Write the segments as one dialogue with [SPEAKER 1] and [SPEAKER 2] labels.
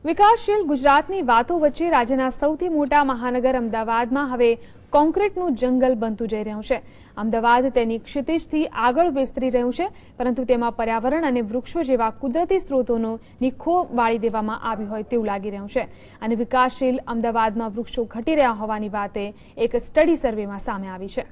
[SPEAKER 1] વિકાસશીલ ગુજરાતની વાતો વચ્ચે રાજ્યના સૌથી મોટા મહાનગર અમદાવાદમાં હવે કોન્ક્રીટનું જંગલ બનતું જઈ રહ્યું છે। અમદાવાદ તેની ક્ષિતિજથી આગળ વિસ્તરી રહ્યું છે, પરંતુ તેમાં પર્યાવરણ અને વૃક્ષો જેવા કુદરતી સ્ત્રોતોનો નિખો વાળી દેવામાં આવ્યો હોય તેવું લાગી રહ્યું છે। અને વિકાસશીલ અમદાવાદમાં વૃક્ષો ઘટી રહ્યા હોવાની વાતે એક સ્ટડી સર્વેમાં સામે આવી છે।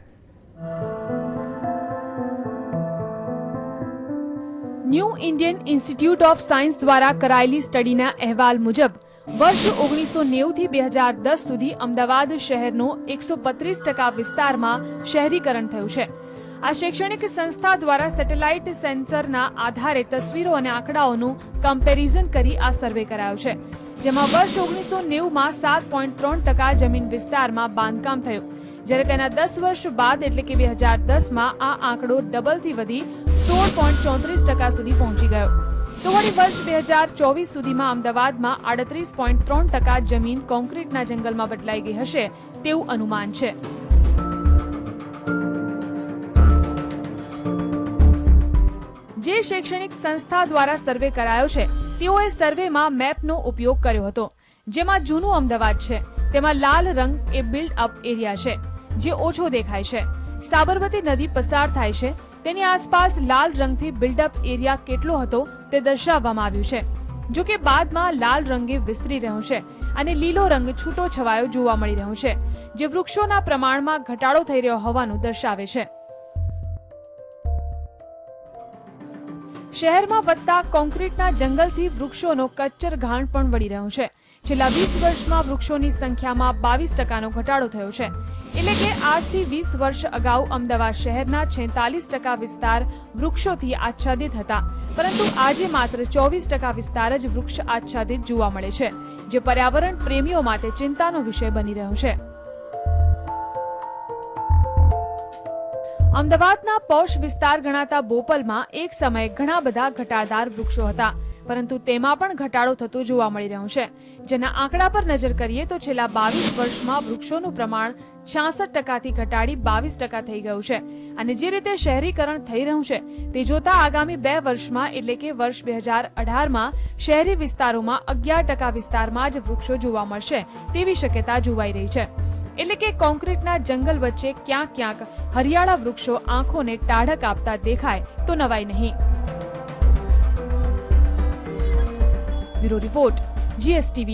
[SPEAKER 1] New Indian institute of science દ્વારા કરાયેલી સ્ટડીના અહેવાલ મુજબ વર્ષ 1990 થી 2010 સુધી અમદાવાદ શહેરનો 135% વિસ્તારમાં શહેરીકરણ થયું છે। આ શૈક્ષણિક સંસ્થા દ્વારા સેટેલાઇટ સેન્સરના આધારે તસવીરો અને આંકડાઓનું કમ્પેરિઝન કરી આ સર્વે કરાયો છે, જેમાં વર્ષ 1990માં 7.3% જમીન વિસ્તારમાં બાંધકામ થયું, જ્યારે તેના 10 વર્ષ બાદ એટલે કે 2010માં આ આંકડો ડબલથી વધી 16.34% સુધી પહોંચી ગયો। તો વળી વર્ષ 2024 સુધીમાં અમદાવાદમાં 38.3% જમીન કોન્ક્રીટના જંગલમાં બદલાઈ ગઈ હશે તેવું અનુમાન છે। જે શૈક્ષણિક સંસ્થા દ્વારા સર્વે કરાયો છે તેઓએ સર્વેમાં મેપનો ઉપયોગ કર્યો હતો, જેમાં જૂનું અમદાવાદ છે તેમાં લાલ રંગ એ બિલ્ડ અપ એરિયા છે, જે ઓછો દેખાય છે। સાબરમતી નદી પસાર થાય છે તેની આસપાસ લાલ રંગથી બિલ્ડઅપ એરિયા કેટલો હતો તે દર્શાવવામાં આવ્યું છે। જો કે બાદમાં લાલ રંગે વિસ્તરી રહ્યો છે અને લીલો રંગ છૂટો છવાયો જોવા મળી રહ્યો છે, જે વૃક્ષોના પ્રમાણમાં ઘટાડો થઈ રહ્યો હોવાનું દર્શાવે છે। શહેરમાં વધતા કોન્ક્રીટના જંગલથી વૃક્ષોનો કચ્ચર ઘાણ પણ વળી રહ્યો છે। છેલ્લા 20 વર્ષમાં વૃક્ષોની સંખ્યામાં 22%નો ઘટાડો થયો છે, એટલે કે આજથી 20 વર્ષ અગાઉ અમદાવાદ શહેરના 46% વિસ્તાર વૃક્ષોથી આચ્છાદિત હતા, પરંતુ આજે માત્ર 24% વિસ્તાર જ વૃક્ષ આચ્છાદિત જોવા મળે છે, જે પર્યાવરણ પ્રેમીઓ માટે ચિંતાનો વિષય બની રહ્યો છે। અમદાવાદના પોશ વિસ્તાર ગણાતા બોપલમાં એક સમયે ઘણા બધા ઘટાદાર વૃક્ષો હતા, પરંતુ તેમાં પણ ઘટાડો થતો જોવા મળી રહ્યો છે, જેના આંકડા પર નજર કરીએ તો છેલ્લા 22 વર્ષમાં વૃક્ષોનું પ્રમાણ 66%થી ઘટાડી 22% થઈ ગયું છે। અને જે રીતે શહેરીકરણ થઈ રહ્યું છે તે જોતા આગામી 2 વર્ષમાં એટલે કે વર્ષ 2018માં શહેરી વિસ્તારોમાં 11% વિસ્તારમાં જ વૃક્ષો જોવા મળશે તેવી શક્યતા જોવાઈ રહી છે। એટલે કે કોન્ક્રીટના જંગલ વચ્ચે ક્યાંક ક્યાંક હરિયાળા વૃક્ષો આંખોને ટાઢક આપતા દેખાય તો નવાઈ નહીં। Bureau report, GSTV।